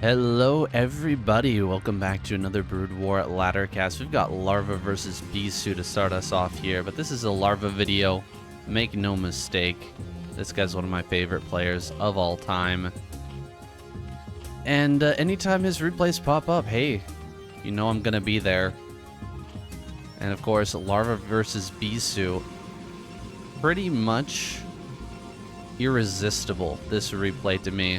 Hello everybody, welcome back to another Broodwar Laddercast. We've got Larva versus Bisu to start us off here, but this is a Larva video. Make no mistake, this guy's one of my favorite players of all time. And anytime his replays pop up, hey, you know I'm gonna be there. And of course, Larva versus Bisu, pretty much irresistible, this replay to me.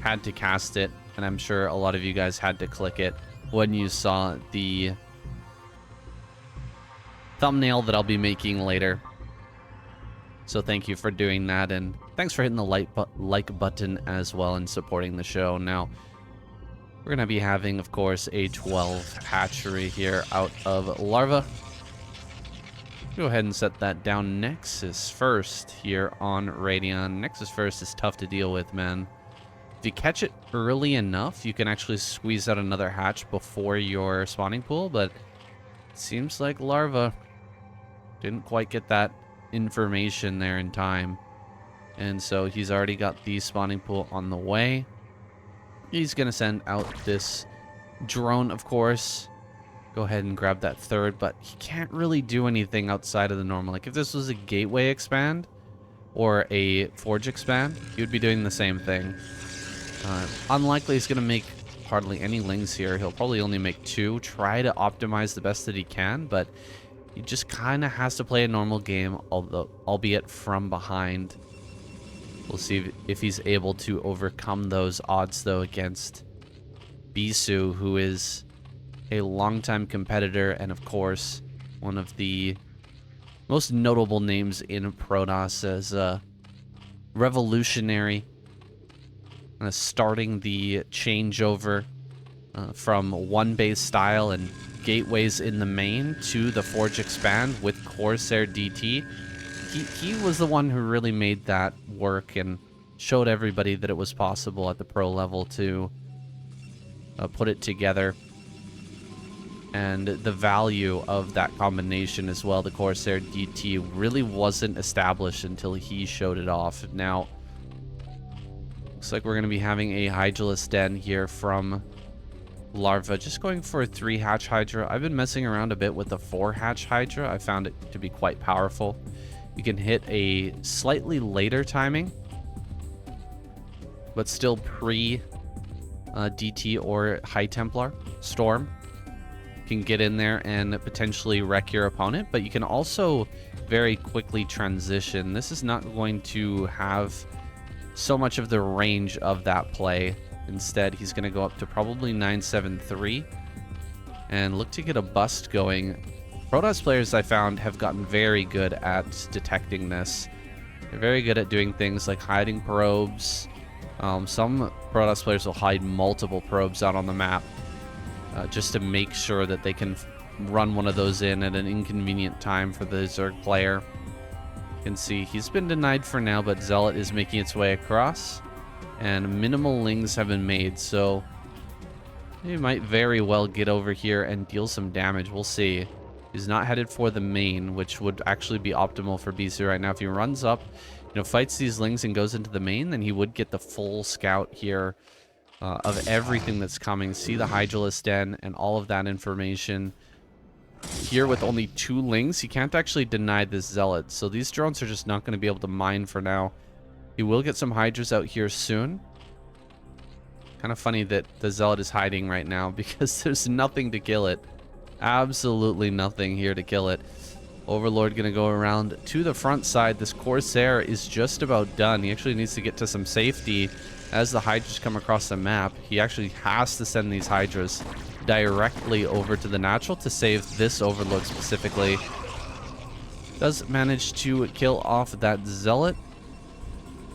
Had to cast it, and I'm sure a lot of you guys had to click it when you saw the thumbnail that I'll be making later. So thank you for doing that, and thanks for hitting the like button as well and supporting the show. Now, we're going to be having, of course, a 12 hatchery here out of Larva. Go ahead and set that down. Nexus first here on Radion. Nexus first is tough to deal with, man. If you catch it early enough, you can actually squeeze out another hatch before your spawning pool, but it seems like Larva didn't quite get that information there in time. And so he's already got the spawning pool on the way. He's going to send out this drone, of course. Go ahead and grab that third, but he can't really do anything outside of the normal. Like if this was a gateway expand or a forge expand, he would be doing the same thing. Unlikely he's going to make hardly any lings here. He'll probably only make 2. Try to optimize the best that he can, but he just kind of has to play a normal game, although albeit from behind. We'll see if he's able to overcome those odds, though, against Bisu, who is a longtime competitor and, of course, one of the most notable names in Protoss as a revolutionary. Starting the changeover from one base style and gateways in the main to the Forge Expand with Corsair DT. He was the one who really made that work and showed everybody that it was possible at the pro level to put it together. And the value of that combination as well, the Corsair DT, really wasn't established until he showed it off. Now, looks like we're going to be having a Hydralisk Den here from Larva. Just going for a 3-hatch Hydra. I've been messing around a bit with the 4-hatch Hydra. I found it to be quite powerful. You can hit a slightly later timing, but still pre-DT or High Templar Storm. You can get in there and potentially wreck your opponent, but you can also very quickly transition. This is not going to have so much of the range of that play. Instead, he's going to go up to probably 973 and look to get a bust going. Protoss players, I found, have gotten very good at detecting this. They're very good at doing things like hiding probes. Some Protoss players will hide multiple probes out on the map just to make sure that they can run one of those in at an inconvenient time for the Zerg player. You can see he's been denied for now, but Zealot is making its way across, and minimal lings have been made, so he might very well get over here and deal some damage. We'll see. He's not headed for the main, which would actually be optimal for Bisu right now. If he runs up, fights these lings and goes into the main, then he would get the full scout here of everything that's coming. See the Hydralisk Den and all of that information. Here with only 2 lings, he can't actually deny this Zealot, so these drones are just not going to be able to mine for now. He will get some Hydras out here soon. Kind of funny that the Zealot is hiding right now because there's nothing to kill it. Absolutely nothing here to kill it. Overlord going to go around to the front side. This Corsair is just about done. He actually needs to get to some safety as the Hydras come across the map. He actually has to send these Hydras directly over to the natural to save this Overlord specifically. Does manage to kill off that Zealot.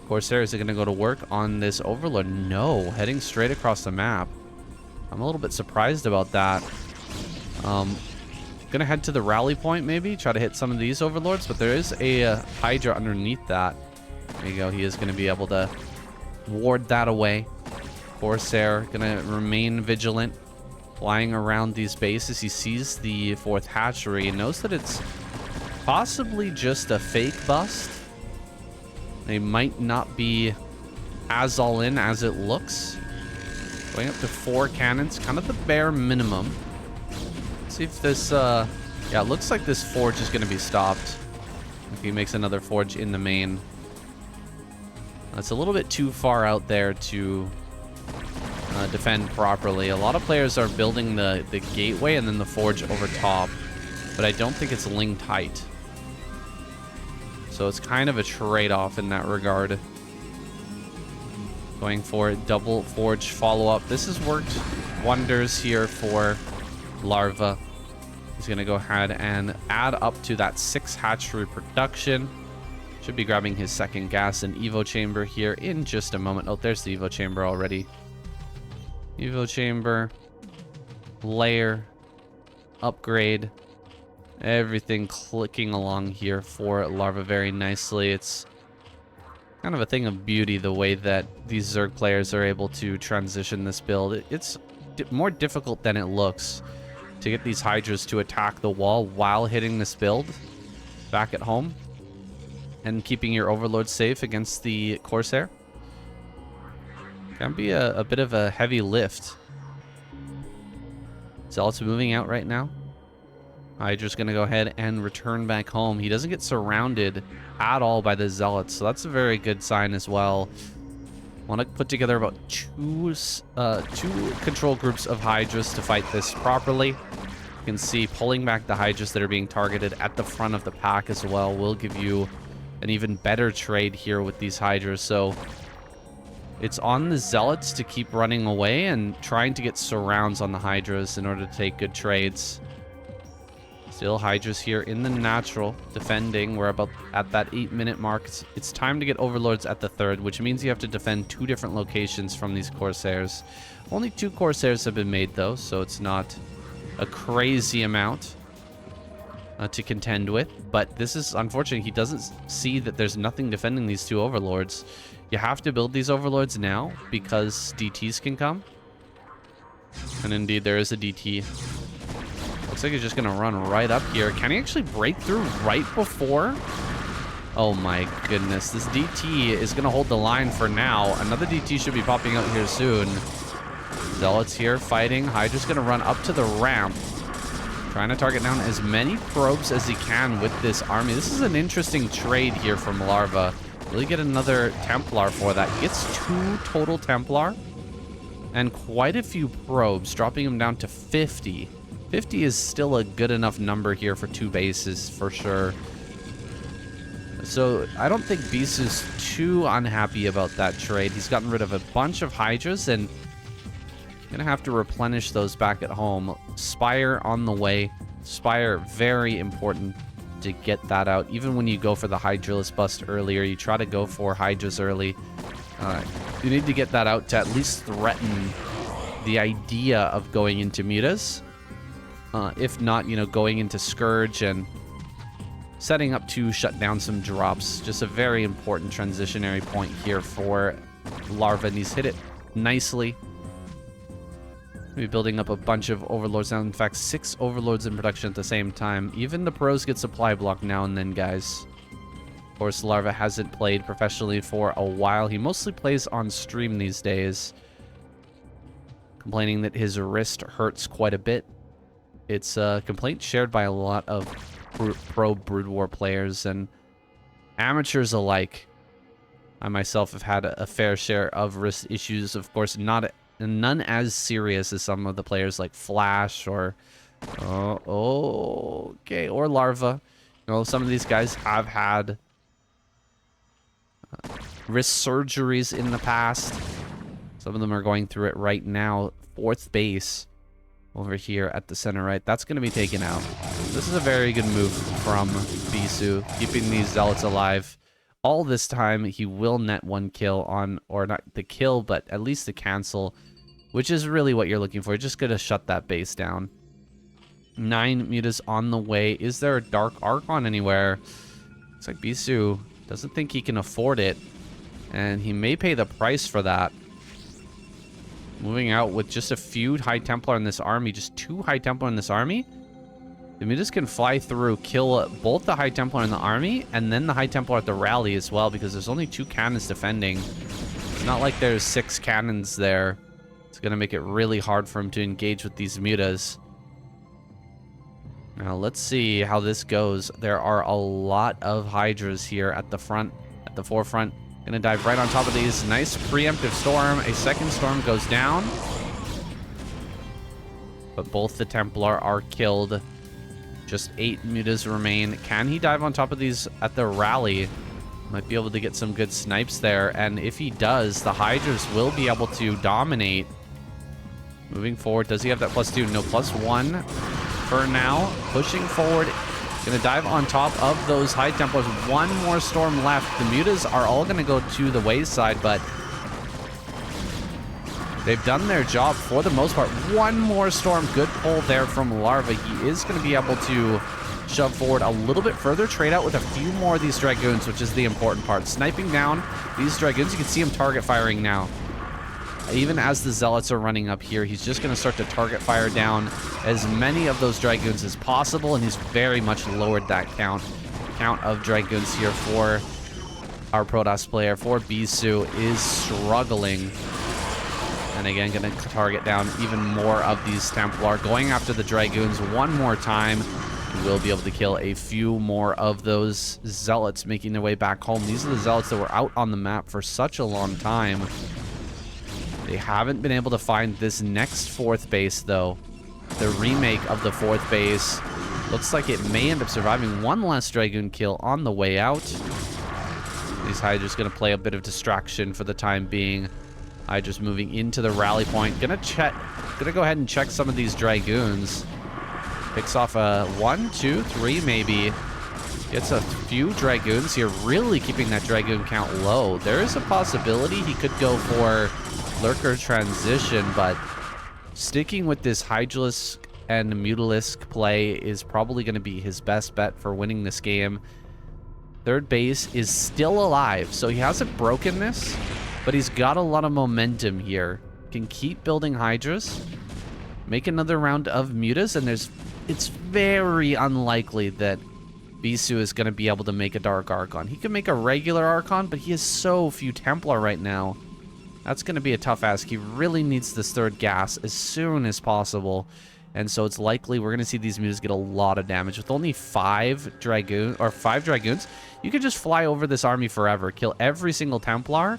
Corsair is going to go to work on this Overlord. No, heading straight across the map. I'm a little bit surprised about that. Gonna head to the rally point maybe, try to hit some of these Overlords, but there is a Hydra underneath that. There you go, he is going to be able to ward that away. Corsair gonna remain vigilant, flying around these bases. He sees the 4th hatchery and knows that it's possibly just a fake bust. They might not be as all in as it looks. Going up to 4 cannons, kind of the bare minimum. Let's see if this, yeah, it looks like this forge is going to be stopped. If he makes another forge in the main. It's a little bit too far out there to defend properly. A lot of players are building the gateway and then the forge over top, but I don't think it's linked height. So it's kind of a trade-off in that regard. Going for double forge follow-up. This has worked wonders here for Larva. He's going to go ahead and add up to that 6 hatchery production. Should be grabbing his second gas and Evo chamber here in just a moment. Oh, there's the Evo chamber already. Evo chamber, layer, upgrade, everything clicking along here for Larva very nicely. It's kind of a thing of beauty the way that these Zerg players are able to transition this build. It's more difficult than it looks to get these Hydras to attack the wall while hitting this build back at home and keeping your Overlord safe against the Corsair. Can be a bit of a heavy lift. Zealot's moving out right now. Hydra's going to go ahead and return back home. He doesn't get surrounded at all by the Zealots, so that's a very good sign as well. Want to put together about two control groups of Hydras to fight this properly. You can see pulling back the Hydras that are being targeted at the front of the pack as well will give you an even better trade here with these Hydras. So it's on the Zealots to keep running away and trying to get surrounds on the Hydras in order to take good trades. Still Hydras here in the natural, defending. We're about at that 8-minute mark. It's time to get Overlords at the 3rd, which means you have to defend 2 different locations from these Corsairs. Only 2 Corsairs have been made, though, so it's not a crazy amount to contend with. But this is unfortunate. He doesn't see that there's nothing defending these 2 Overlords. You have to build these Overlords now because DTs can come. And indeed, there is a DT. Looks like he's just going to run right up here. Can he actually break through right before? Oh my goodness. This DT is going to hold the line for now. Another DT should be popping out here soon. Zealots here fighting. Hydra's going to run up to the ramp. Trying to target down as many probes as he can with this army. This is an interesting trade here from Larva. Really get another Templar for that. Gets 2 total Templar and quite a few probes, dropping him down to 50. 50 is still a good enough number here for 2 bases for sure. So I don't think Bisu's too unhappy about that trade. He's gotten rid of a bunch of Hydras and gonna have to replenish those back at home. Spire on the way. Spire, very important to get that out. Even when you go for the Hydralis bust earlier, you try to go for Hydras early. You need to get that out to at least threaten the idea of going into Mutas. If not, you know, going into Scourge and setting up to shut down some drops. Just a very important transitionary point here for Larva, and he's hit it nicely. Maybe building up a bunch of Overlords now. In fact, 6 Overlords in production at the same time. Even the pros get supply block now and then, guys. Of course, Larva hasn't played professionally for a while. He mostly plays on stream these days. Complaining that his wrist hurts quite a bit. It's a complaint shared by a lot of pro Broodwar players and amateurs alike. I myself have had a fair share of wrist issues. Of course, none as serious as some of the players like Flash or okay, or Larva. You know, some of these guys have had wrist surgeries in the past. Some of them are going through it right now. 4th base over here at the center right. That's going to be taken out. This is a very good move from Bisu, keeping these Zealots alive. All this time, he will net 1 kill on, or not the kill, but at least the cancel, which is really what you're looking for. You're just going to shut that base down. 9 Mutas on the way. Is there a Dark Archon anywhere? Looks like Bisu doesn't think he can afford it, and he may pay the price for that. Moving out with just a few High Templar in this army, just 2 High Templar in this army. The Mutas can fly through, kill both the High Templar in the army, and then the High Templar at the rally as well, because there's only 2 cannons defending. It's not like there's 6 cannons there It's going to make it really hard for him to engage with these mutas. Now, let's see how this goes. There are a lot of Hydras here at the front, at the forefront. Gonna dive right on top of these. Nice preemptive storm. A second storm goes down. But both the Templar are killed. Just 8 mutas remain. Can he dive on top of these at the rally? Might be able to get some good snipes there. And if he does, the Hydras will be able to dominate. Moving forward. Does he have that +2? No, +1 for now. Pushing forward. Gonna dive on top of those High Templars. One more storm left. The mutas are all gonna go to the wayside, but they've done their job for the most part. One more storm. Good pull there from Larva. He is gonna be able to shove forward a little bit further. Trade out with a few more of these Dragoons, which is the important part. Sniping down these Dragoons. You can see him target firing now. Even as the Zealots are running up here, he's just going to start to target fire down as many of those Dragoons as possible, and he's very much lowered that count of Dragoons here for our Protoss player. For Bisu is struggling. And again, going to target down even more of these Templar. Going after the Dragoons one more time. He will be able to kill a few more of those Zealots making their way back home. These are the Zealots that were out on the map for such a long time. They haven't been able to find this next 4th base, though. The remake of the 4th base looks like it may end up surviving. One last Dragoon kill on the way out. These Hydra's going to play a bit of distraction for the time being. Hydra's moving into the rally point. Gonna go ahead and check some of these Dragoons. Picks off a 1, 2, 3 maybe. Gets a few Dragoons here, really keeping that Dragoon count low. There is a possibility he could go for Lurker transition, but sticking with this Hydralisk and Mutalisk play is probably going to be his best bet for winning this game. 3rd base is still alive, so he hasn't broken this, but he's got a lot of momentum here. Can keep building Hydras, make another round of mutas, and it's very unlikely that Bisu is going to be able to make a Dark Archon. He can make a regular Archon, but he has so few Templar right now. That's going to be a tough ask. He really needs this 3rd gas as soon as possible. And so it's likely we're going to see these mutas get a lot of damage. With only 5 Dragoons, you could just fly over this army forever. Kill every single Templar.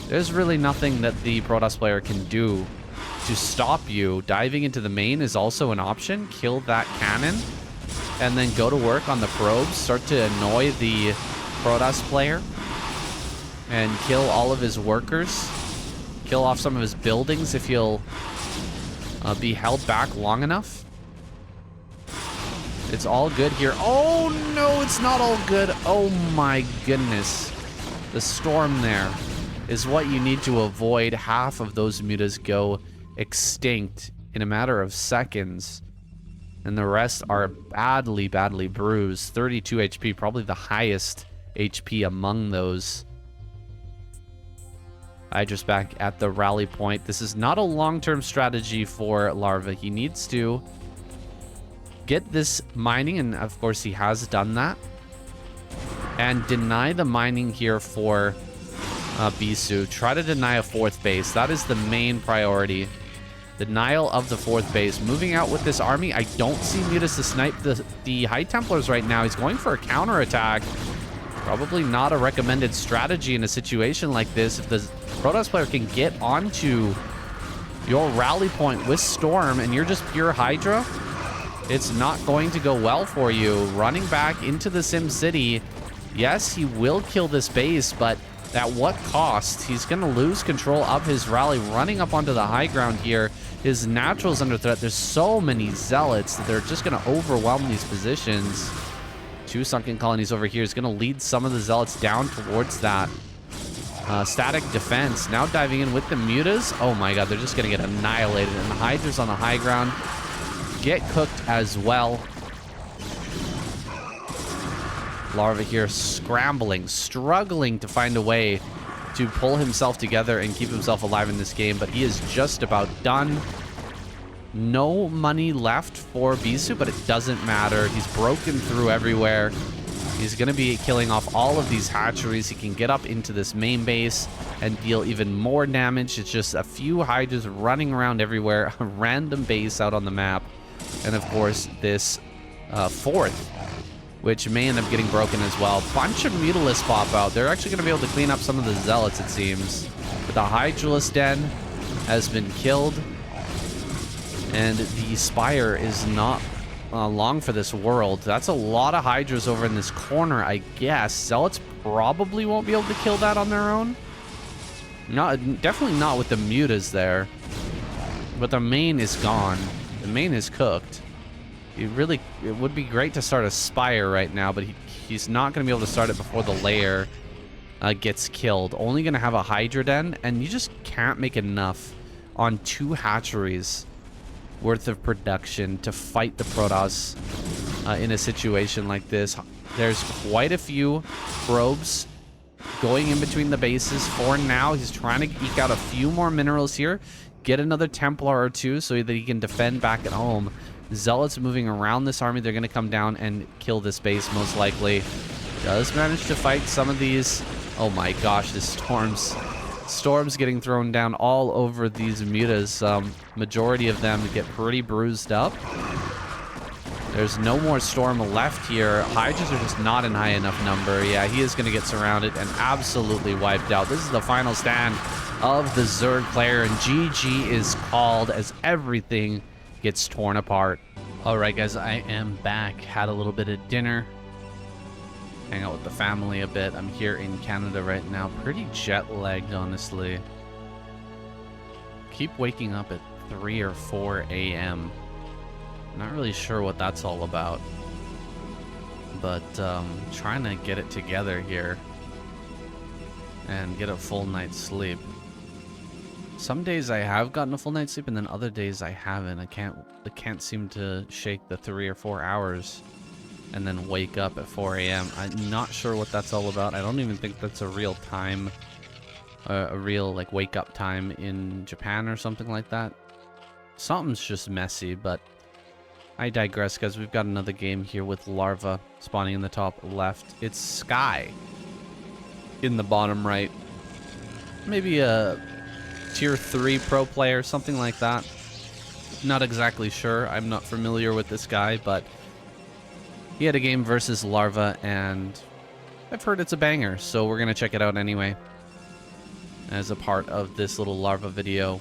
There's really nothing that the Protoss player can do to stop you. Diving into the main is also an option. Kill that cannon. And then go to work on the probes. Start to annoy the Protoss player. And kill all of his workers. Kill off some of his buildings if he'll be held back long enough. It's all good here. Oh, no, it's not all good. Oh, my goodness. The storm there is what you need to avoid. Half of those mutas go extinct in a matter of seconds. And the rest are badly, badly bruised. 32 HP, probably the highest HP among those. Hydra's back at the rally point. This is not a long-term strategy for Larva. He needs to get this mining, and of course he has done that. And deny the mining here for Bisu. Try to deny a 4th base. That is the main priority. Denial of the 4th base. Moving out with this army. I don't see mutas to snipe the High Templars right now. He's going for a counterattack. Probably not a recommended strategy in a situation like this. If the Protoss player can get onto your rally point with Storm and you're just pure Hydra, it's not going to go well for you. Running back into the Sim City. Yes, he will kill this base, but at what cost? He's going to lose control of his rally. Running up onto the high ground here. His natural's under threat. There's so many Zealots that they're just going to overwhelm these positions. 2 sunken colonies over here is going to lead some of the Zealots down towards that static defense. Now diving in with the mutas. Oh my god, they're just going to get annihilated. And the Hydra's on the high ground get cooked as well. Larva here scrambling, struggling to find a way to pull himself together and keep himself alive in this game, but he is just about done. No money left for Bisu, but it doesn't matter. He's broken through everywhere. He's going to be killing off all of these hatcheries. He can get up into this main base and deal even more damage. It's just a few hydras running around everywhere, a random base out on the map. And of course, this fourth, which may end up getting broken as well. Bunch of Mutalisks pop out. They're actually going to be able to clean up some of the Zealots, it seems. But the Hydralisk Den has been killed. And the Spire is not long for this world. That's a lot of Hydras over in this corner, I guess. Zealots probably won't be able to kill that on their own. Definitely not with the Mutas there. But the main is gone. The main is cooked. It would be great to start a Spire right now, but he's not going to be able to start it before the lair gets killed. Only going to have a Hydra Den, and you just can't make enough on 2 hatcheries worth of production to fight the Protoss in a situation like this. There's quite a few probes going in between the bases for now. He's trying to eke out a few more minerals here, get another Templar or 2 so that he can defend back at home. Zealots moving around this army. They're going to come down and kill this base most likely. Does manage to fight some of these. Oh my gosh, the storms getting thrown down all over these mutas. Majority of them get pretty bruised up. There's no more storm left here. Hydras are just not in high enough number. Yeah, he is going to get surrounded and absolutely wiped out. This is the final stand of the Zerg player, and GG is called as everything gets torn apart. All right, guys, I am back. Had a little bit of dinner. Hang out with the family a bit. I'm here in Canada right now. Pretty jet-lagged, honestly. Keep waking up at 3 or 4 a.m. Not really sure what that's all about. But trying to get it together here and get a full night's sleep. Some days I have gotten a full night's sleep, and then other days I haven't. I can't seem to shake the 3 or 4 hours and then wake up at 4 a.m. I'm not sure what that's all about. I don't even think that's a real time, a real like wake up time in Japan or something like that. Something's just messy, but I digress, guys. We've got another game here with Larva spawning in the top left. It's Sky in the bottom right. Maybe a tier 3 pro player, something like that. Not exactly sure. I'm not familiar with this guy, but he had a game versus Larva, and I've heard it's a banger, so we're going to check it out anyway as a part of this little Larva video.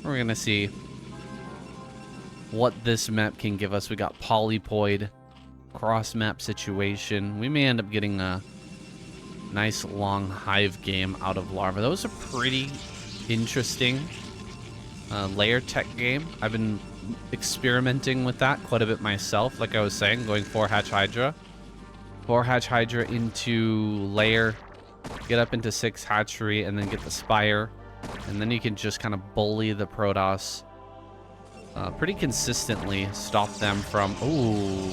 We're going to see what this map can give us. We got Polypoid, cross-map situation. We may end up getting a nice long hive game out of Larva. That was a pretty interesting layer tech game. I've been experimenting with that quite a bit myself. Like I was saying, going 4-hatch Hydra. 4-hatch Hydra into layer, get up into 6 hatchery, and then get the Spire. And then you can just kind of bully the Protoss pretty consistently. Stop them from... Ooh.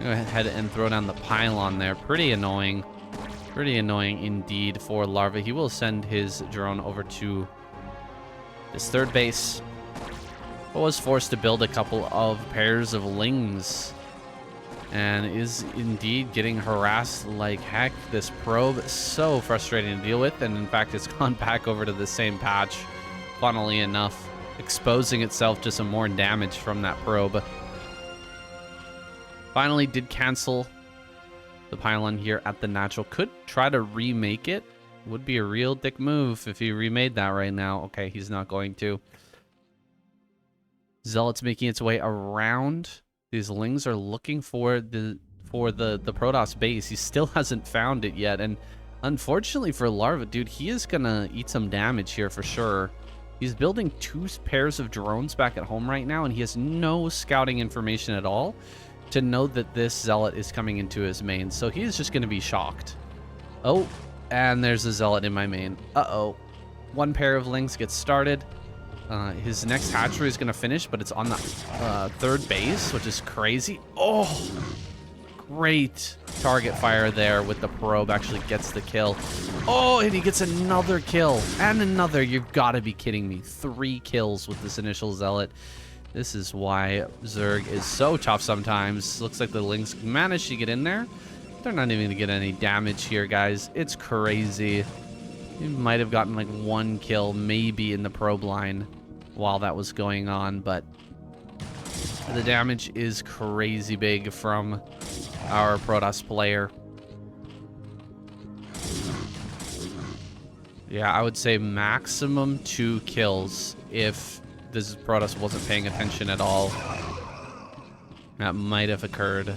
Go ahead and throw down the pylon there. Pretty annoying. Pretty annoying indeed for Larva. He will send his drone over to this 3rd base. But was forced to build a couple of pairs of lings. And is indeed getting harassed like heck. This probe is so frustrating to deal with. And in fact, it's gone back over to the same patch, funnily enough, exposing itself to some more damage from that probe. Finally did cancel the pylon here at the natural. Could try to remake it. Would be a real dick move if he remade that right now. Okay, he's not going to. Zealot's making its way around. These lings are looking for the Protoss base. He still hasn't found it yet. And unfortunately for Larva, dude, he is gonna eat some damage here for sure. He's building 2 pairs of drones back at home right now, and he has no scouting information at all to know that this Zealot is coming into his main. So he is just going to be shocked. Oh, and there's a Zealot in my main. Uh-oh. 1 pair of lings gets started. His next hatchery is going to finish, but it's on the 3rd base, which is crazy. Oh, great target fire there with the probe. Actually gets the kill. Oh, and he gets another kill and another. You've got to be kidding me. 3 kills with this initial Zealot. This is why Zerg is so tough sometimes. Looks like the Lynx managed to get in there. They're not even gonna get any damage here, guys. It's crazy. You might have gotten like 1 kill maybe in the probe line while that was going on, but the damage is crazy big from our Protoss player. Yeah, I would say maximum 2 kills if this Protoss wasn't paying attention at all. That might have occurred.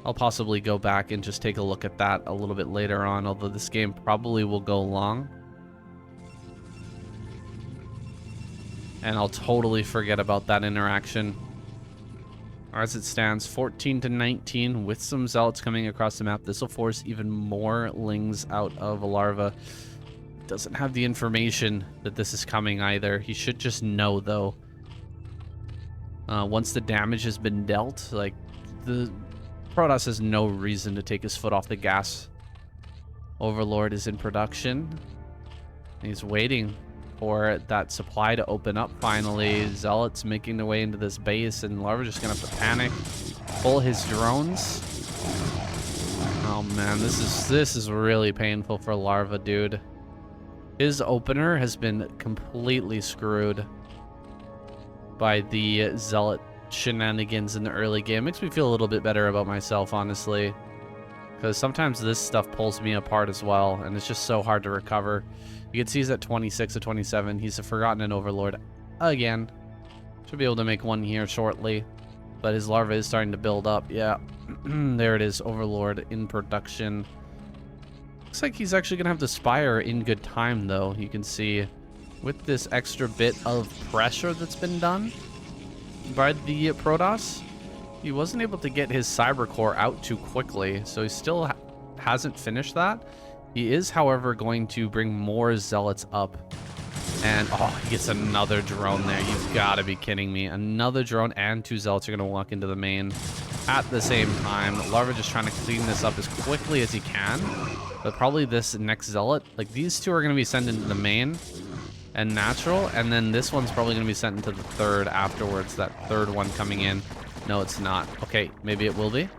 I'll possibly go back and just take a look at that a little bit later on, although this game probably will go long. And I'll totally forget about that interaction. As it stands, 14-19 with some Zealots coming across the map. This will force even more Lings out of Larva. Doesn't have the information that this is coming either. He should just know, though. Once the damage has been dealt, like, the Protoss has no reason to take his foot off the gas. Overlord is in production. He's waiting for that supply to open up finally. Zealots making their way into this base, and Larva just gonna have to panic, pull his drones. Oh man, this is really painful for Larva, dude. His opener has been completely screwed by the Zealot shenanigans in the early game. Makes me feel a little bit better about myself, honestly, because sometimes this stuff pulls me apart as well, and it's just so hard to recover. You can see he's at 26 to 27. He's a Forgotten Overlord again. Should be able to make one here shortly, but his Larva is starting to build up. Yeah, there it is, Overlord in production. Looks like he's actually gonna have the Spire in good time, though. You can see with this extra bit of pressure that's been done by the Protoss, he wasn't able to get his Cyber Core out too quickly, so he still hasn't finished that. He is, however, going to bring more Zealots up. And, oh, he gets another drone there. You've got to be kidding me. Another drone and 2 Zealots are going to walk into the main at the same time. Larva just trying to clean this up as quickly as he can. But probably this next Zealot, like, these 2 are going to be sent into the main and natural, and then this one's probably going to be sent into the third afterwards. That third one coming in. No, it's not. Okay, maybe it will be.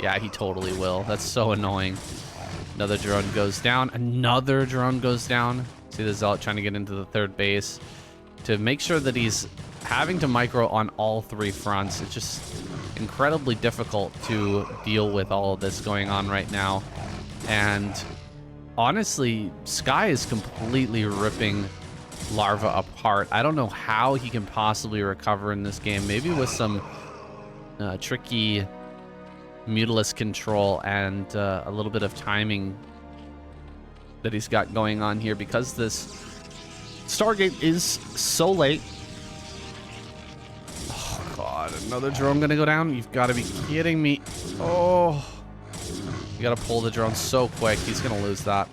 Yeah, he totally will. That's so annoying. Another drone goes down. Another drone goes down. See the Zealot trying to get into the third base to make sure that he's having to micro on all 3 fronts. It's just incredibly difficult to deal with all of this going on right now. And honestly, Sky is completely ripping Larva apart. I don't know how he can possibly recover in this game. Maybe with some tricky Mutilus control and a little bit of timing that he's got going on here, because this Stargate is so late. Oh god, another drone gonna go down? You've got to be kidding me. Oh, you gotta pull the drone so quick. He's gonna lose that.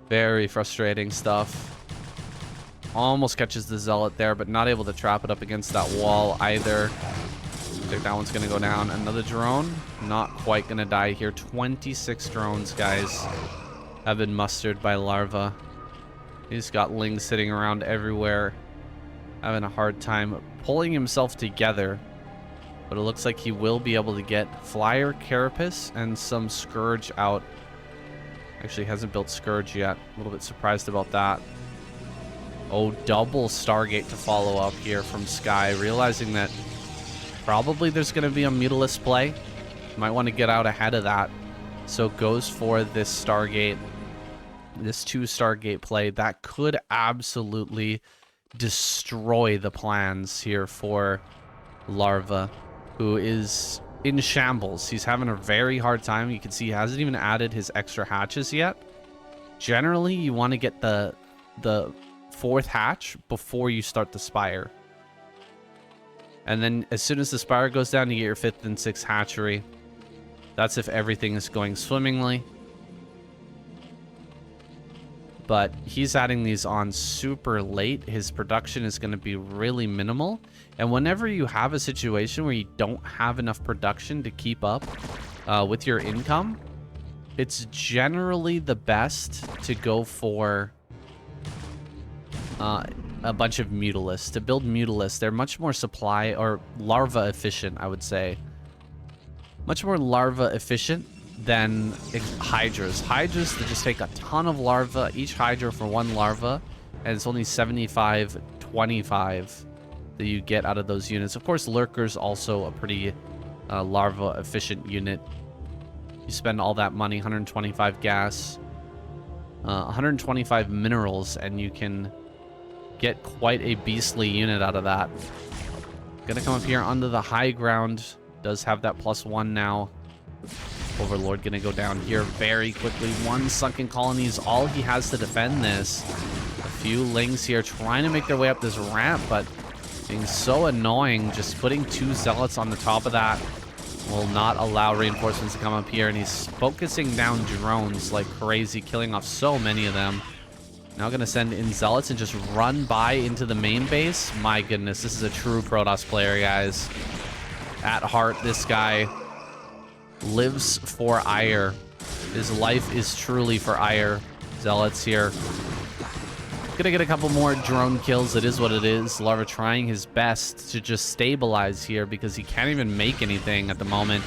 Very frustrating stuff. Almost catches the Zealot there, but not able to trap it up against that wall either. I think that one's gonna go down. Another drone, not quite gonna die here. 26 drones, guys, have been mustered by Larva. He's got Lings sitting around everywhere, having a hard time pulling himself together. But it looks like he will be able to get Flyer, Carapace, and some Scourge out. Actually hasn't built Scourge yet. A little bit surprised about that. Oh, double Stargate to follow up here from Sky, realizing that probably there's going to be a Mutilus play. Might want to get out ahead of that. So goes for this Stargate. This 2 Stargate play. That could absolutely destroy the plans here for Larva, who is in shambles. He's having a very hard time. You can see he hasn't even added his extra hatches yet. Generally, you want to get the 4th hatch before you start the Spire. And then as soon as the Spire goes down, you get your 5th and 6th hatchery. That's if everything is going swimmingly. But he's adding these on super late. His production is going to be really minimal. And whenever you have a situation where you don't have enough production to keep up with your income, it's generally the best to go for a bunch of Mutalisks. To build Mutalisks, they're much more supply or larva efficient, I would say. Much more larva efficient than Hydras. Hydras, they just take a ton of larva, each Hydra for one larva, and it's only 75-25 that you get out of those units. Of course, Lurker's also a pretty larva efficient unit. You spend all that money, 125 gas, 125 minerals, and you can get quite a beastly unit out of that. Gonna come up here onto the high ground. Does have that +1 now. Overlord gonna go down here very quickly. One sunken colony is all he has to defend this. A few Lings here trying to make their way up this ramp, but being so annoying. Just putting 2 Zealots on the top of that will not allow reinforcements to come up here, and he's focusing down drones like crazy, killing off so many of them. Now gonna send in Zealots and just run by into the main base. My goodness, this is a true Protoss player, guys. At heart, this guy lives for ire. His life is truly for ire. Zealots here. Gonna get a couple more drone kills. It is what it is. Larva trying his best to just stabilize here because he can't even make anything at the moment.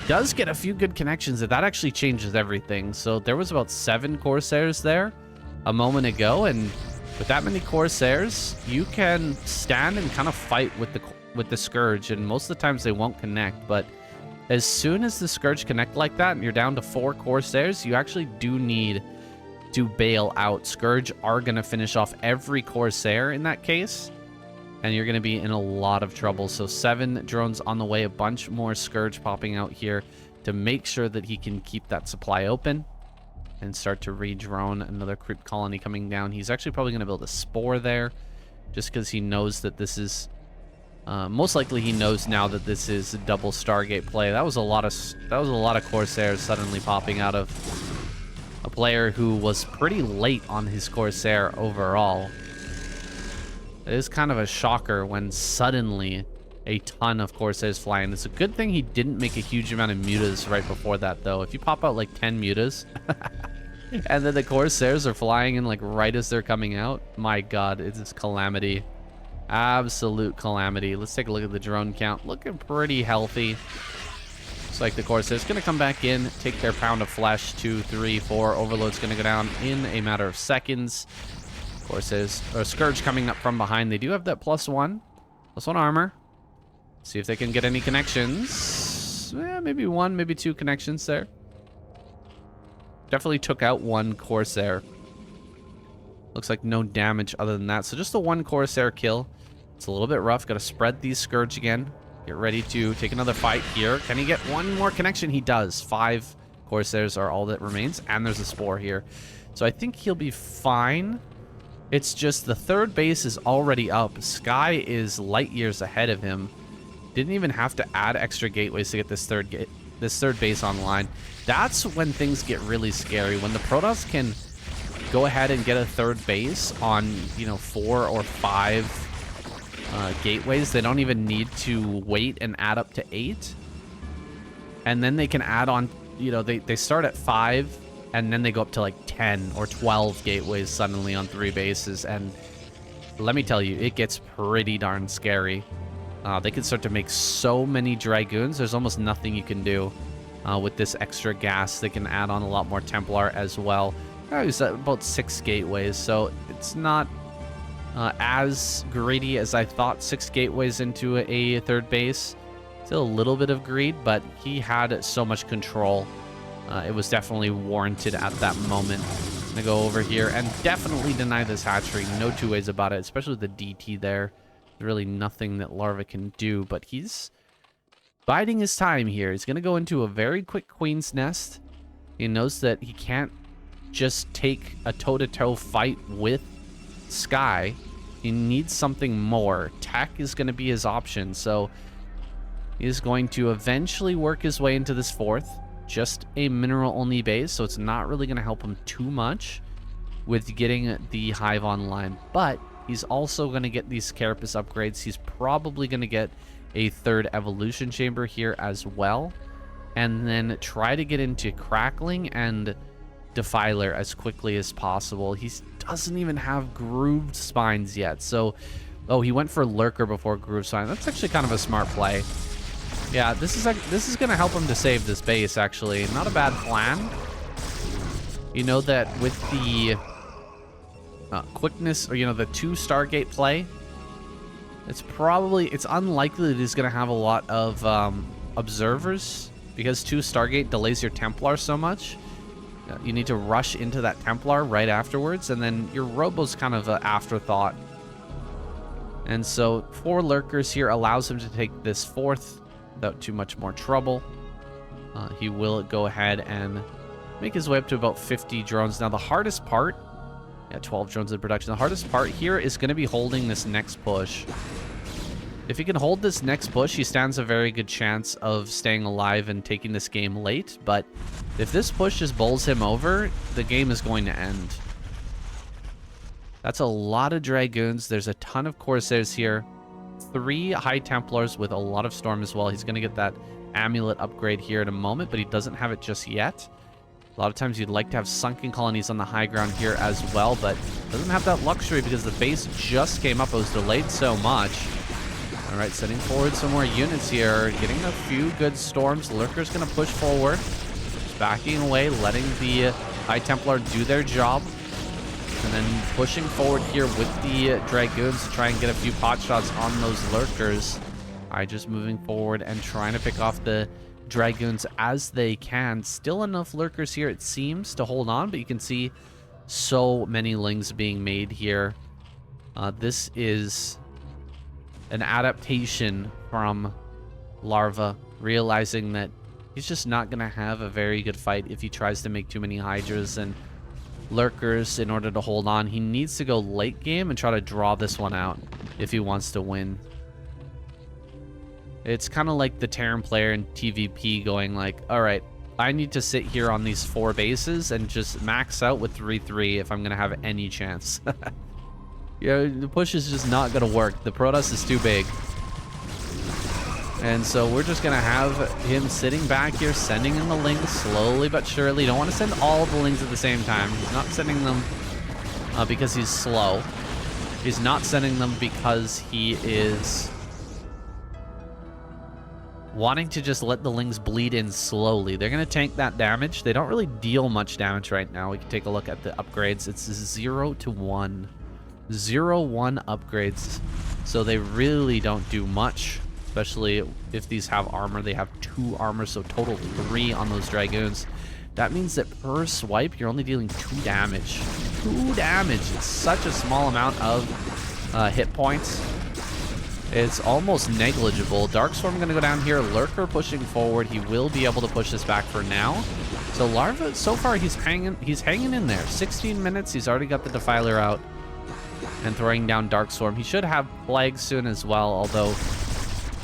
Does get a few good connections. That actually changes everything. So there was about 7 Corsairs there a moment ago, and with that many Corsairs, you can stand and kind of fight with the Scourge, and most of the times they won't connect, but as soon as the Scourge connect like that and you're down to 4 Corsairs, you actually do need to bail out. Scourge are going to finish off every Corsair in that case, and you're going to be in a lot of trouble. So 7 drones on the way, a bunch more Scourge popping out here to make sure that he can keep that supply open and start to re-drone. Another creep colony coming down. He's actually probably going to build a Spore there just because he knows that this is most likely he knows now that this is a double Stargate play. That was a lot of Corsairs suddenly popping out of a player who was pretty late on his Corsair overall. It is kind of a shocker when suddenly a ton of Corsairs flying. It's a good thing he didn't make a huge amount of mutas right before that, though. If you pop out like 10 mutas and then the Corsairs are flying in like right as they're coming out, my god, it's calamity. Absolute calamity. Let's take a look at the drone count. Looking pretty healthy. Looks like the Corsair's going to come back in, take their pound of flesh. 2, 3, 4. Overload's going to go down in a matter of seconds. Corsairs, or Scourge coming up from behind. They do have that +1 armor. See if they can get any connections. Maybe 1, maybe 2 connections there. Definitely took out 1 Corsair. Looks like no damage other than that. So just the 1 Corsair kill. It's a little bit rough. Got to spread these Scourge again. Get ready to take another fight here. Can he get 1 more connection? He does. 5 Corsairs are all that remains. And there's a Spore here. So I think he'll be fine. It's just the 3rd base is already up. Sky is light years ahead of him. Didn't even have to add extra gateways to get this third base online. That's when things get really scary. When the Protoss can go ahead and get a 3rd base on, 4 or 5 gateways. They don't even need to wait and add up to 8. And then they can add on, they start at 5 and then they go up to like 10 or 12 gateways suddenly on 3 bases. And let me tell you, it gets pretty darn scary. They can start to make so many Dragoons. There's almost nothing you can do with this extra gas. They can add on a lot more Templar as well. I was at about 6 gateways, so it's not as greedy as I thought. 6 gateways into a 3rd base. Still a little bit of greed, but he had so much control. It was definitely warranted at that moment. I'm going to go over here and definitely deny this hatchery. No 2 ways about it, especially with the DT there. There's really nothing that Larva can do, but he's biding his time here. He's going to go into a very quick Queen's Nest. He knows that he can't just take a toe-to-toe fight with Sky. He needs something more. Tech is going to be his option, so he's going to eventually work his way into this 4th. Just a mineral-only base, so it's not really going to help him too much with getting the Hive online. But he's also going to get these Carapace upgrades. He's probably going to get a 3rd evolution chamber here as well. And then try to get into Crackling and Defiler as quickly as possible. He doesn't even have grooved spines yet. So, oh, he went for Lurker before grooved spine. That's actually kind of a smart play. Yeah, this is going to help him to save this base, actually. Not a bad plan. You know that with the quickness, or, you know, the 2 Stargate play, it's unlikely that he's going to have a lot of observers, because 2 Stargate delays your Templar so much. You need to rush into that Templar right afterwards, and then your Robo's kind of an afterthought. And so 4 Lurkers here allows him to take this 4th without too much more trouble. He will go ahead and make his way up to about 50 drones. Now the hardest part, 12 drones in production. The hardest part here is going to be holding this next push. If he can hold this next push, he stands a very good chance of staying alive and taking this game late. But if this push just bowls him over, the game is going to end. That's a lot of Dragoons. There's a ton of Corsairs here. 3 High Templars with a lot of Storm as well. He's going to get that Amulet upgrade here in a moment, but he doesn't have it just yet. A lot of times you'd like to have Sunken Colonies on the high ground here as well, but doesn't have that luxury because the base just came up. It was delayed so much. All right, setting forward some more units here. Getting a few good storms. Lurker's going to push forward. Just backing away, letting the High Templar do their job. And then pushing forward here with the Dragoons to try and get a few pot shots on those Lurkers. All right, just moving forward and trying to pick off the Dragoons as they can. Still enough Lurkers here, it seems, to hold on, but you can see so many Lings being made here. This is an adaptation from Larva, realizing that he's just not going to have a very good fight if he tries to make too many Hydras and Lurkers in order to hold on. He needs to go late game and try to draw this one out if he wants to win. It's kind of like the Terran player in TVP going like, all right, I need to sit here on these 4 bases and just max out with 3-3 if I'm going to have any chance. Yeah, the push is just not going to work. The Protoss is too big. And so we're just going to have him sitting back here, sending in the Lings slowly but surely. Don't want to send all the Lings at the same time. He's not sending them because he's slow. He's not sending them because he is wanting to just let the Lings bleed in slowly. They're going to tank that damage. They don't really deal much damage right now. We can take a look at the upgrades. It's 0 to 1. 0-1 upgrades. So they really don't do much, especially if these have armor. They have 2 armor, so total 3 on those Dragoons. That means that per swipe, you're only dealing 2 damage. 2 damage. It's such a small amount of hit points. It's almost negligible. Darkstorm going to go down here. Lurker pushing forward. He will be able to push this back for now. So Larva, so far, he's hanging in there. 16 minutes. He's already got the Defiler out and throwing down Darkstorm. He should have Plague soon as well, although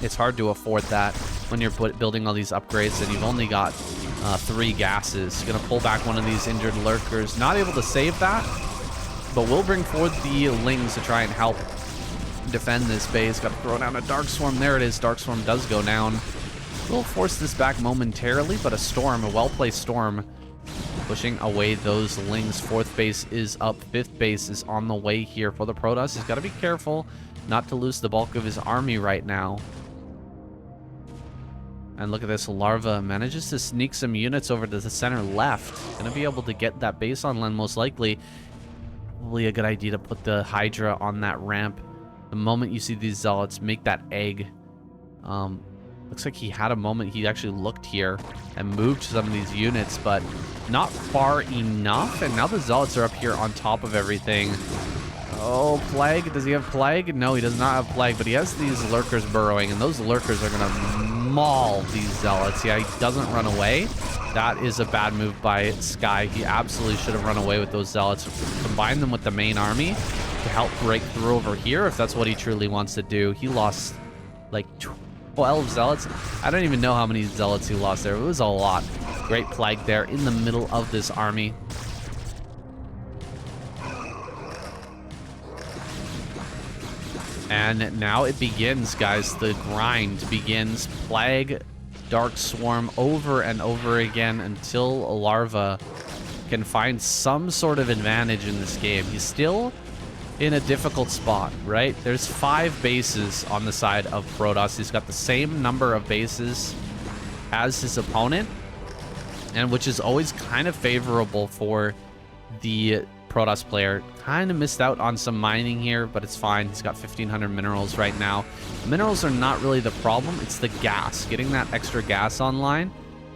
it's hard to afford that when you're building all these upgrades and you've only got 3 gases. Going to pull back one of these injured Lurkers. Not able to save that, but we'll bring forward the Lings to try and help defend this base. Got to throw down a Darkstorm. There it is. Darkstorm does go down. We'll force this back momentarily, but a Storm, a well-placed Storm, pushing away those Lings. 4th base is up. 5th base is on the way here for the Protoss. He's got to be careful not to lose the bulk of his army right now. And look at this. Larva manages to sneak some units over to the center left. Going to be able to get that base on land most likely. Probably a good idea to put the Hydra on that ramp. The moment you see these Zealots make that egg, looks like he had a moment. He actually looked here and moved some of these units, but not far enough. And now the Zealots are up here on top of everything. Oh, Plague. Does he have Plague? No, he does not have Plague, but he has these Lurkers burrowing, and those Lurkers are going to maul these Zealots. Yeah, he doesn't run away. That is a bad move by Sky. He absolutely should have run away with those Zealots. Combine them with the main army to help break through over here if that's what he truly wants to do. He lost like 12 Zealots. I don't even know how many Zealots he lost there. It was a lot. Great Plague there in the middle of this army. And now it begins, guys. The grind begins. Plague, Dark Swarm over and over again until a Larva can find some sort of advantage in this game. He's still in a difficult spot, right? There's 5 bases on the side of Protoss. He's got the same number of bases as his opponent, and which is always kind of favorable for the Protoss player. Kind of missed out on some mining here, but it's fine. He's got 1,500 minerals right now. Minerals are not really the problem. It's the gas. Getting that extra gas online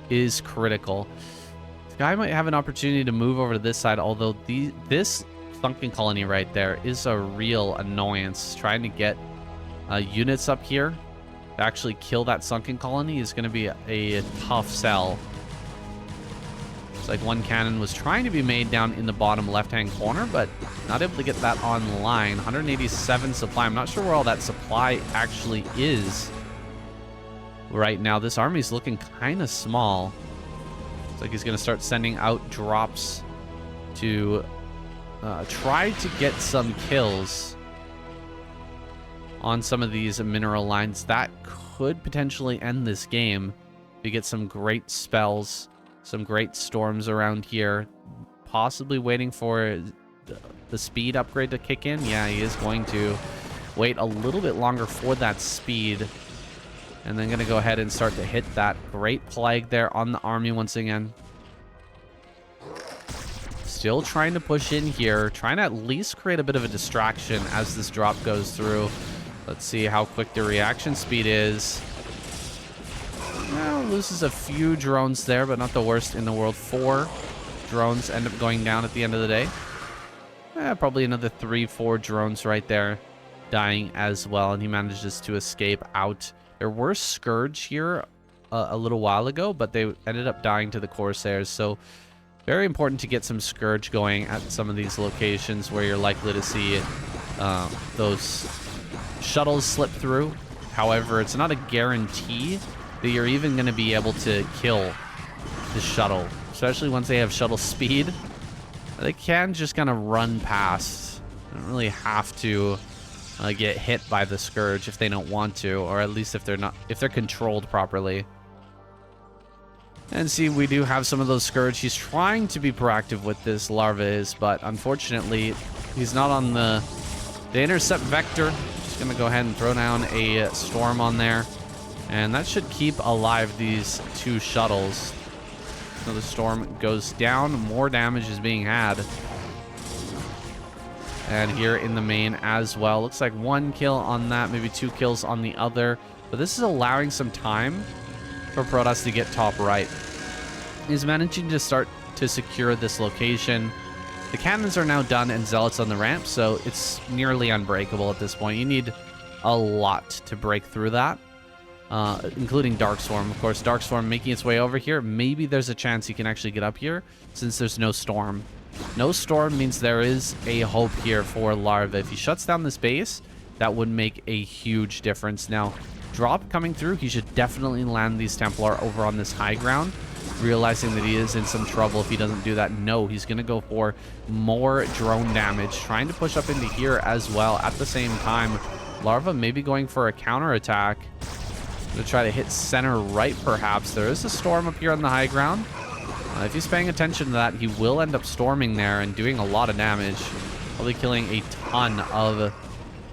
is critical. This guy might have an opportunity to move over to this side, although this sunken colony right there is a real annoyance. Trying to get units up here to actually kill that sunken colony is going to be a tough sell. It's like one cannon was trying to be made down in the bottom left-hand corner, but not able to get that online. 187 supply. I'm not sure where all that supply actually is right now. This army's looking kind of small. It's like he's going to start sending out drops to try to get some kills on some of these mineral lines. That could potentially end this game. We get some great spells. Some great storms around here. Possibly waiting for the speed upgrade to kick in. Yeah, he is going to wait a little bit longer for that speed. And then going to go ahead and start to hit that great plague there on the army once again. Still trying to push in here. Trying to at least create a bit of a distraction as this drop goes through. Let's see how quick the reaction speed is. Well, loses a few drones there, but not the worst in the world. 4 drones end up going down at the end of the day. Probably another 3-4 drones right there dying as well, and he manages to escape out. There were Scourge here a little while ago, but they ended up dying to the Corsairs, so very important to get some Scourge going at some of these locations where you're likely to see those shuttles slip through. However, it's not a guarantee that you're even going to be able to kill the shuttle, especially once they have shuttle speed. They can just kind of run past. They don't really have to get hit by the Scourge if they don't want to, or at least if they're controlled properly. And see, we do have some of those Scourge. He's trying to be proactive with this, Larva is, but unfortunately, he's not on the intercept vector. Just going to go ahead and throw down a storm on there. And that should keep alive these 2 shuttles. So the storm goes down. More damage is being had. And here in the main as well. Looks like 1 kill on that, maybe 2 kills on the other. But this is allowing some time for Protoss to get top right. He's managing to start to secure this location. The cannons are now done and Zealots on the ramp, so it's nearly unbreakable at this point. You need a lot to break through that. Including Darkstorm. Of course, Darkstorm making its way over here. Maybe there's a chance he can actually get up here since there's no storm. No storm means there is a hope here for Larva. If he shuts down this base, that would make a huge difference. Now, drop coming through, he should definitely land these Templar over on this high ground, realizing that he is in some trouble if he doesn't do that. No, he's going to go for more drone damage, trying to push up into here as well. At the same time, Larva maybe going for a counterattack to try to hit center right, perhaps. There is a storm up here on the high ground. If he's paying attention to that, he will end up storming there and doing a lot of damage. Probably killing a ton of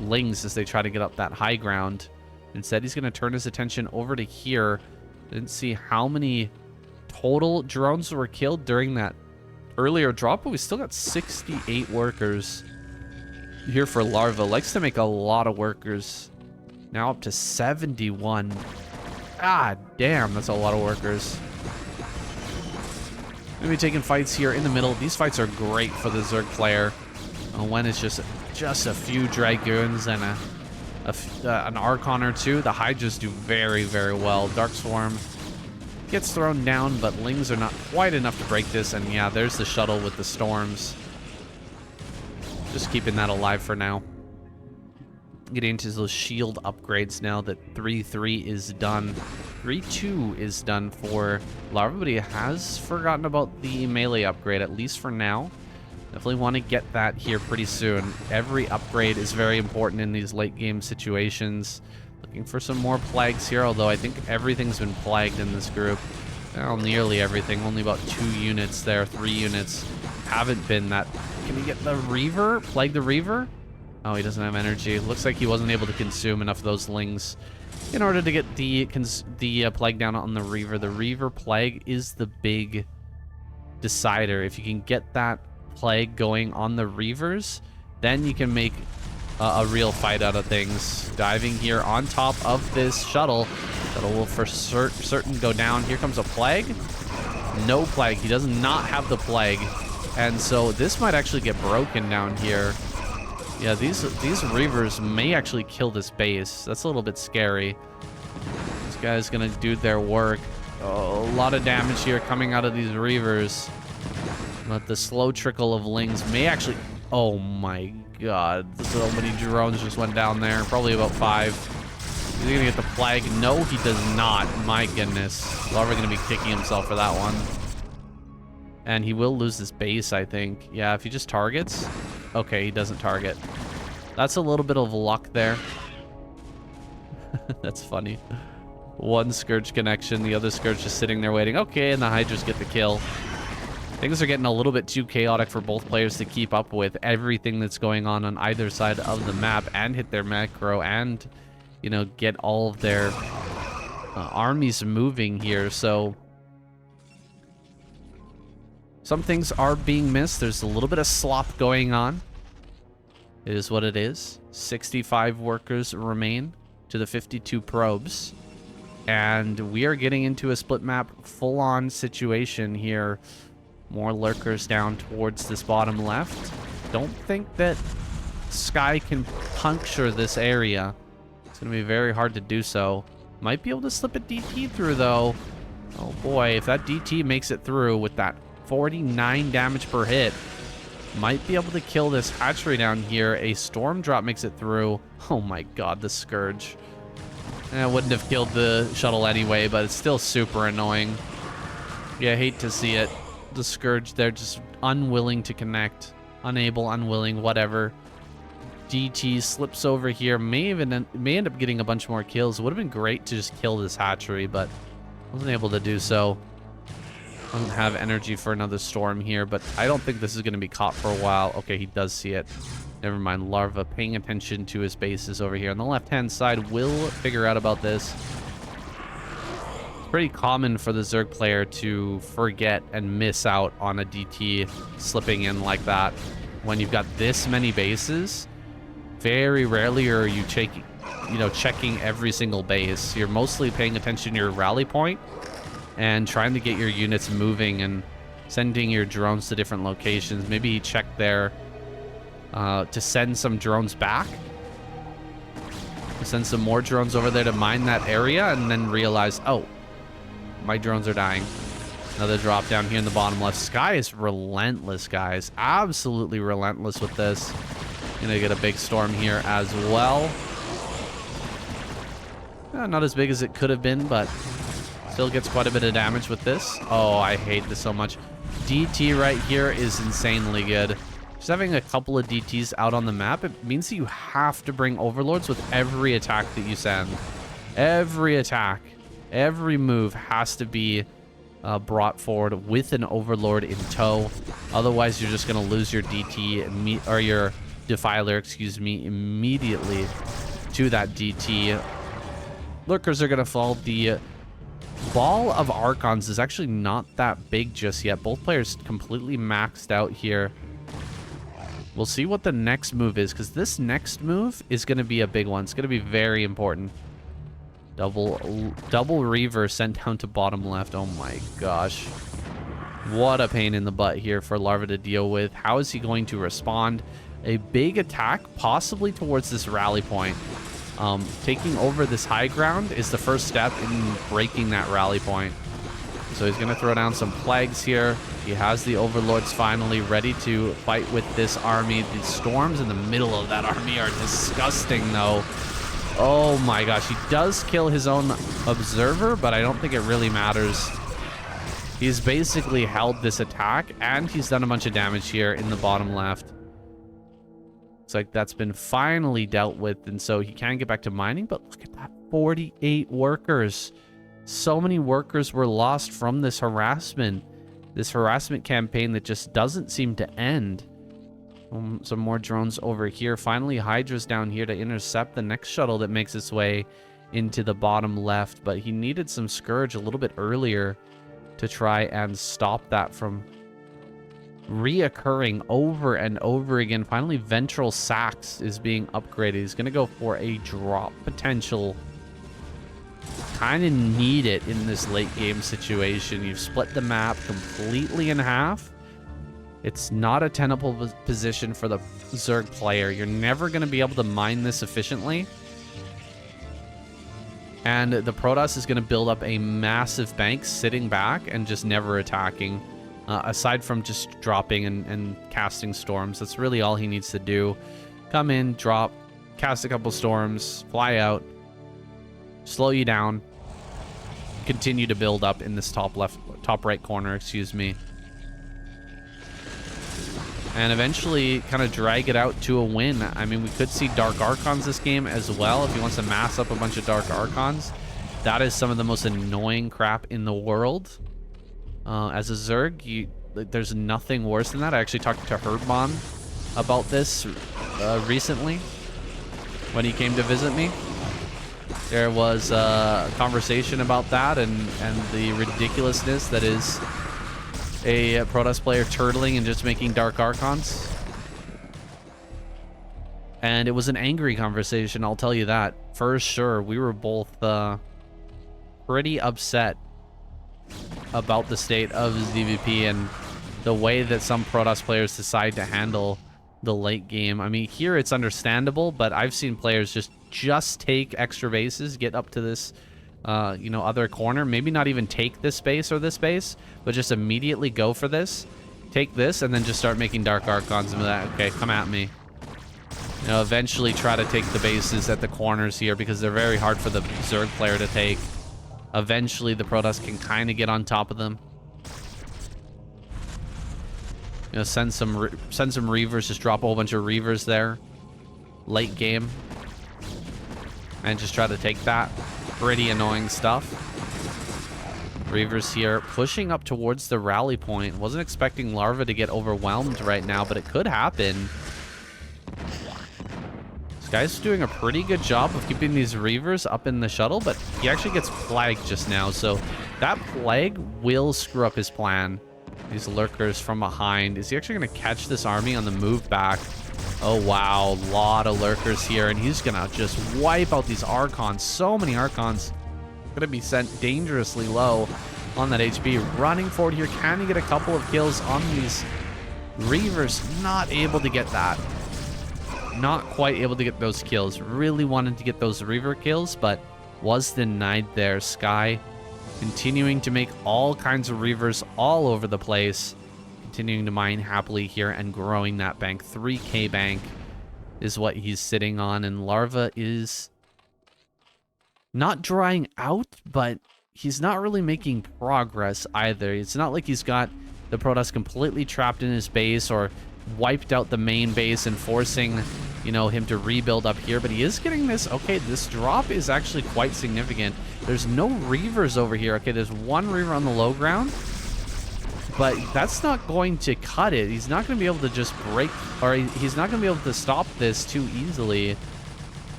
Lings as they try to get up that high ground. Instead, he's going to turn his attention over to here. Didn't see how many total drones were killed during that earlier drop, but we still got 68 workers here for Larva. Likes to make a lot of workers. Now up to 71. God damn, that's a lot of workers. Gonna be taking fights here in the middle. These fights are great for the Zerg player. When it's just a few Dragoons and an Archon or 2, the Hydras do very, very well. Darkstorm gets thrown down, but Lings are not quite enough to break this. And yeah, there's the shuttle with the storms. Just keeping that alive for now. Getting into those shield upgrades now that 3-3 is done. 3-2 is done for Larva, but he has forgotten about the melee upgrade, at least for now. Definitely want to get that here pretty soon. Every upgrade is very important in these late game situations. Looking for some more plagues here, although I think everything's been plagued in this group. Well, nearly everything. Only about 2 units there. 3 units haven't been that. Can he get the Reaver? Plague the Reaver? Oh, he doesn't have energy. Looks like he wasn't able to consume enough of those lings in order to get the plague down on the Reaver. The Reaver plague is the big decider. If you can get that plague going on the Reavers, then you can make a real fight out of things. Diving here on top of this shuttle. Shuttle will for certain go down. Here comes a plague. No plague. He does not have the plague. And so this might actually get broken down here. Yeah, these Reavers may actually kill this base. That's a little bit scary. This guy's gonna do their work. Oh, a lot of damage here coming out of these Reavers. But the slow trickle of lings may actually... Oh my god. So many drones just went down there. Probably about 5. Is he gonna get the plague? No, he does not. My goodness. Larva gonna be kicking himself for that one. And he will lose this base, I think. Yeah, if he just targets... Okay, he doesn't target. That's a little bit of luck there. That's funny. One Scourge connection, the other Scourge just sitting there waiting. Okay, and the Hydras get the kill. Things are getting a little bit too chaotic for both players to keep up with everything that's going on either side of the map and hit their macro and, you know, get all of their armies moving here. So some things are being missed. There's a little bit of slop going on. It is what it is. 65 workers remain to the 52 probes. And we are getting into a split map full-on situation here. More lurkers down towards this bottom left. Don't think that Sky can puncture this area. It's going to be very hard to do so. Might be able to slip a DT through, though. Oh, boy. If that DT makes it through with that 49 damage per hit, might be able to kill this hatchery down here. A storm drop makes it through. Oh, my God. The Scourge. I wouldn't have killed the shuttle anyway, but it's still super annoying. Yeah, I hate to see it. The Scourge, they're just unwilling to connect. Unable, unwilling, whatever. DT slips over here. May end up getting a bunch more kills. It would have been great to just kill this hatchery, but wasn't able to do so. Doesn't have energy for another storm here, but I don't think this is going to be caught for a while. Okay, he does see it. Never mind. Larva paying attention to his bases over here on the left-hand side. Will figure out about this. It's pretty common for the Zerg player to forget and miss out on a DT slipping in like that. When you've got this many bases, very rarely are you checking every single base. You're mostly paying attention to your rally point and trying to get your units moving and sending your drones to different locations. Maybe he checked there to send some drones back. To send some more drones over there to mine that area and then realize, oh, my drones are dying. Another drop down here in the bottom left. Sky is relentless, guys. Absolutely relentless with this. Gonna get a big storm here as well. Not as big as it could have been, but still gets quite a bit of damage with this. Oh, I hate this so much. DT right here is insanely good. Just having a couple of DTs out on the map, it means that you have to bring overlords with every attack that you send. Every attack, every move has to be brought forward with an overlord in tow. Otherwise, you're just going to lose your DT, or your defiler, excuse me, immediately to that DT. Lurkers are going to fall. The ball of Archons is actually not that big just yet. Both players completely maxed out here. We'll see what the next move is, because this next move is going to be a big one. It's going to be very important. Double Reaver sent down to bottom left. Oh my gosh. What a pain in the butt here for Larva to deal with. How is he going to respond? A big attack, possibly towards this rally point. Taking over this high ground is the first step in breaking that rally point. So he's going to throw down some plagues here. He has the overlords finally ready to fight with this army. The storms in the middle of that army are disgusting, though. Oh my gosh, he does kill his own observer, but I don't think it really matters. He's basically held this attack, and he's done a bunch of damage here in the bottom left. Looks like that's been finally dealt with, and so he can get back to mining, but look at that, 48 workers. So many workers were lost from this harassment campaign that just doesn't seem to end. Some more drones over here. Finally, Hydra's down here to intercept the next shuttle that makes its way into the bottom left, but he needed some Scourge a little bit earlier to try and stop that from reoccurring over and over again. Finally, Ventral Sax is being upgraded. He's going to go for a drop potential. Kind of need it in this late game situation. You've split the map completely in half. It's not a tenable position for the Zerg player. You're never going to be able to mine this efficiently. And the Protoss is going to build up a massive bank sitting back and just never attacking. Aside from just dropping and casting storms. That's really all he needs to do. Come in, drop, cast a couple storms, fly out, slow you down, continue to build up in this top right corner, excuse me. And eventually kind of drag it out to a win. I mean, we could see Dark Archons this game as well if he wants to mass up a bunch of Dark Archons. That is some of the most annoying crap in the world. As a Zerg, there's nothing worse than that. I actually talked to Herdbon about this recently when he came to visit me. There was a conversation about that and the ridiculousness that is a Protoss player turtling and just making Dark Archons. And it was an angry conversation, I'll tell you that. For sure, we were both pretty upset about the state of DVP and the way that some Protoss players decide to handle the late game. I mean, here it's understandable, but I've seen players just take extra bases, get up to this other corner, maybe not even take this base or this base, but just immediately go for this, take this, and then just start making Dark Archons and be like, okay, come at me. Eventually try to take the bases at the corners here because they're very hard for the Zerg player to take. Eventually the Protoss can kind of get on top of them. Send some Reavers, just drop a whole bunch of Reavers there late game and just try to take that. Pretty annoying stuff. Reavers here pushing up towards the rally point. Wasn't expecting Larva to get overwhelmed right now, but it could happen. This guy's doing a pretty good job of keeping these Reavers up in the shuttle, but he actually gets plagued just now, so that plague will screw up his plan. These lurkers from behind. Is he actually going to catch this army on the move back? Oh, wow. A lot of lurkers here, and he's going to just wipe out these Archons. So many Archons going to be sent dangerously low on that HP. Running forward here. Can he get a couple of kills on these Reavers? Not able to get that. Not quite able to get those kills. Really wanted to get those Reaver kills, but was denied there. Sky continuing to make all kinds of Reavers all over the place. Continuing to mine happily here and growing that bank. 3k bank is what he's sitting on, and Larva is not drying out, but he's not really making progress either. It's not like he's got the Protoss completely trapped in his base or wiped out the main base and forcing, him to rebuild up here, but he is getting this. Okay, this drop is actually quite significant. There's no Reavers over here. Okay, there's one Reaver on the low ground, but that's not going to cut it. He's not going to be able to just break, or he's not going to be able to stop this too easily.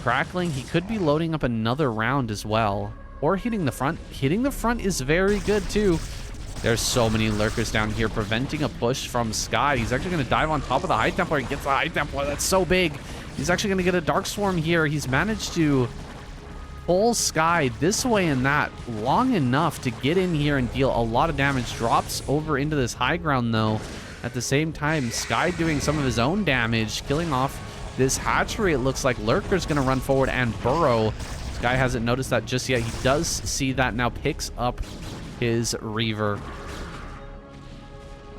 Crackling, he could be loading up another round as well, or hitting the front. Hitting the front is very good too. There's so many lurkers down here preventing a push from Sky. He's actually going to dive on top of the High Templar and gets the High Templar. That's so big. He's actually going to get a Dark Swarm here. He's managed to pull Sky this way and that long enough to get in here and deal a lot of damage. Drops over into this high ground though. At the same time, Sky doing some of his own damage, killing off this hatchery. It looks like Lurker's going to run forward and burrow. Sky hasn't noticed that just yet. He does see that now, picks up his Reaver.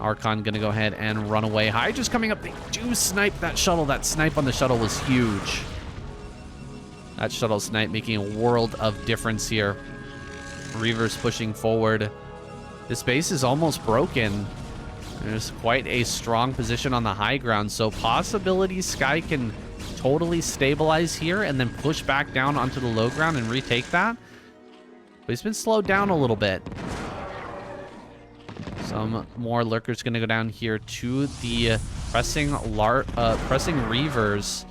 Archon gonna go ahead and run away. Hydra's coming up. They do snipe that shuttle. That snipe on the shuttle was huge. That shuttle snipe making a world of difference here. Reaver's pushing forward. This base is almost broken. There's quite a strong position on the high ground, so possibility Sky can totally stabilize here and then push back down onto the low ground and retake that. But he's been slowed down a little bit. Some more lurkers going to go down here to the pressing reavers.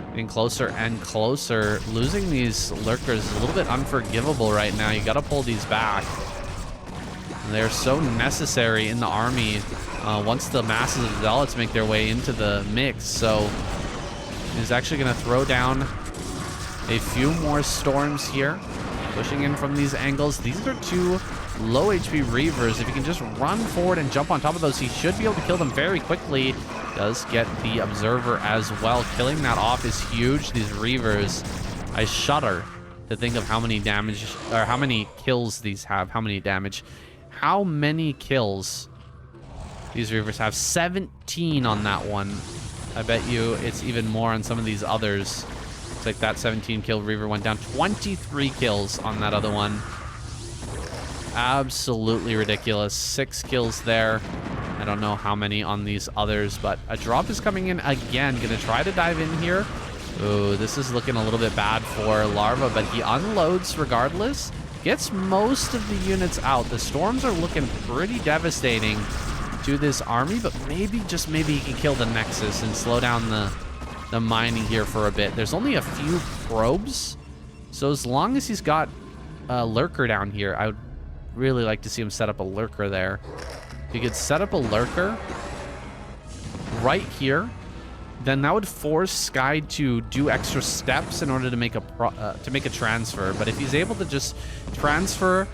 Getting closer and closer. Losing these lurkers is a little bit unforgivable right now. You got to pull these back. They're so necessary in the army once the masses of zealots make their way into the mix. So he's actually going to throw down a few more storms here, pushing in from these angles. These are 2 low HP reavers. If he can just run forward and jump on top of those, he should be able to kill them very quickly. Does get the observer as well. Killing that off is huge. These reavers, I shudder to think of how many damage, or how many kills these have. How many damage? How many kills these reavers have? 17 on that one. I bet you it's even more on some of these others. Looks like that 17 kill reaver went down. 23 kills on that other one. Absolutely ridiculous. 6 kills there. I don't know how many on these others, but a drop is coming in again. Gonna try to dive in here. Oh, this is looking a little bit bad for Larva, but he unloads regardless. Gets most of the units out. The storms are looking pretty devastating to this army, but maybe, just maybe, he can kill the Nexus and slow down the mining here for a bit. There's only a few probes, so as long as he's got a lurker down here, I would really like to see him set up a lurker there. If he could set up a lurker right here, then that would force Sky to do extra steps in order to make a transfer. But if he's able to just transfer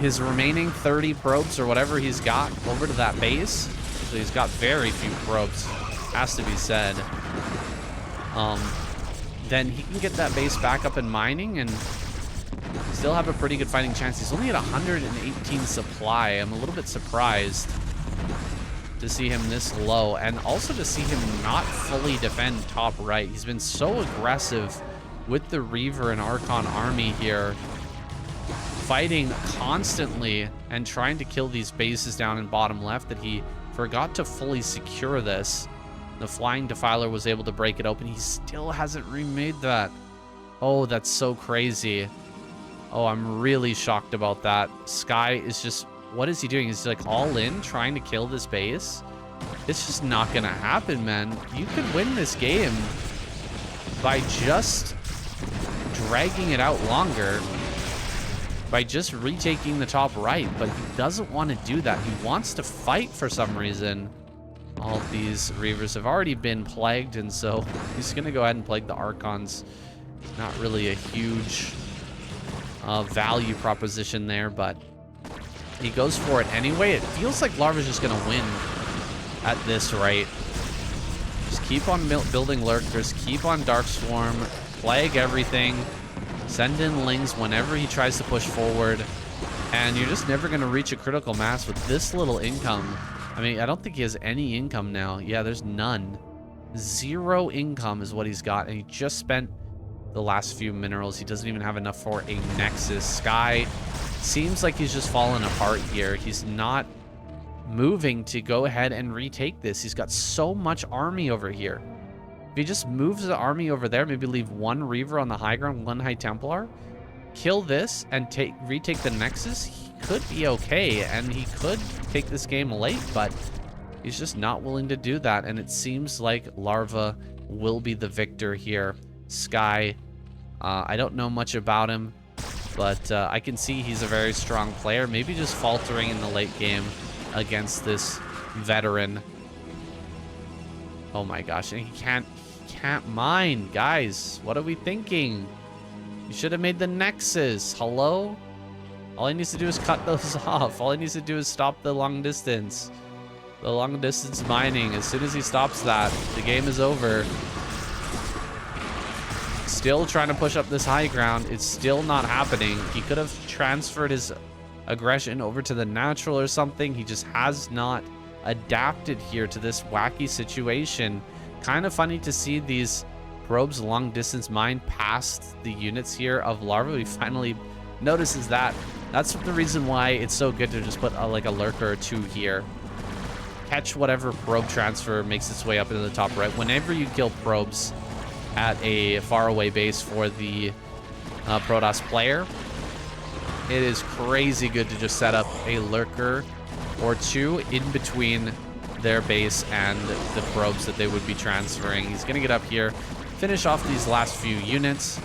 his remaining 30 probes or whatever he's got over to that base, so he's got very few probes, has to be said, then he can get that base back up and mining and still have a pretty good fighting chance. He's only at 118 supply. I'm a little bit surprised to see him this low, and also to see him not fully defend top right. He's been so aggressive with the Reaver and Archon army here, fighting constantly and trying to kill these bases down in bottom left, that he forgot to fully secure this. The Flying Defiler was able to break it open. He still hasn't remade that. Oh, that's so crazy. Oh, I'm really shocked about that. Sky is just... what is he doing? He's like all in trying to kill this base. It's just not gonna happen, man. You could win this game by just dragging it out longer, by just retaking the top right, but he doesn't want to do that. He wants to fight for some reason. All of these Reavers have already been plagued, and so he's gonna go ahead and plague the Archons. Not really a huge value proposition there, but he goes for it anyway. It feels like Larva's just going to win at this rate. Just keep on building lurkers, keep on Dark Swarm, plague everything, send in Lings whenever he tries to push forward, and you're just never going to reach a critical mass with this little income. I mean, I don't think he has any income now. Yeah, there's none. 0 income is what he's got, and he just spent the last few minerals. He doesn't even have enough for a Nexus. Sky seems like he's just fallen apart here. He's not moving to go ahead and retake this. He's got so much army over here. If he just moves the army over there, maybe leave 1 Reaver on the high ground, 1 High Templar, kill this, and retake the Nexus, he could be okay, and he could take this game late, but he's just not willing to do that, and it seems like Larva will be the victor here. Sky, I don't know much about him, but I can see he's a very strong player, maybe just faltering in the late game against this veteran. Oh my gosh, and he can't mine. Guys, what are we thinking? You should have made the Nexus. Hello? All he needs to do is cut those off. All he needs to do is stop the long distance. The long distance mining. As soon as he stops that, the game is over. Still trying to push up this high ground. It's still not happening. He could have transferred his aggression over to the natural or something. He just has not adapted here to this wacky situation. Kind of funny to see these probes long distance mine past the units here of Larva. He finally notices that. That's the reason why it's so good to just put like a lurker or 2 here. Catch whatever probe transfer makes its way up into the top right. Whenever you kill probes at a faraway base for the Protoss player, It is crazy good to just set up a lurker or two in between their base and the probes that they would be transferring. He's going to get up here, finish off these last few units.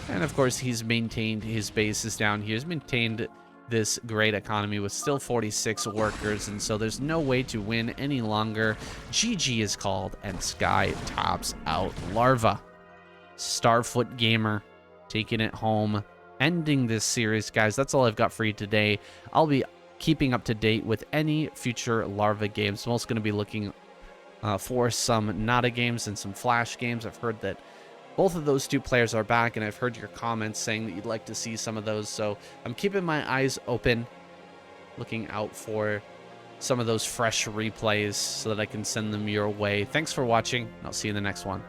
And of course, he's maintained his bases down here. He's maintained this great economy with still 46 workers, and so there's no way to win any longer. GG is called, and Sky tops out Larva. Starfoot Gamer taking it home, ending this series, guys. That's all I've got for you today. I'll be keeping up to date with any future Larva games. I'm also going to be looking for some Nada games and some Flash games. I've heard that both of those two players are back, and I've heard your comments saying that you'd like to see some of those, so I'm keeping my eyes open, looking out for some of those fresh replays so that I can send them your way. Thanks for watching, and I'll see you in the next one.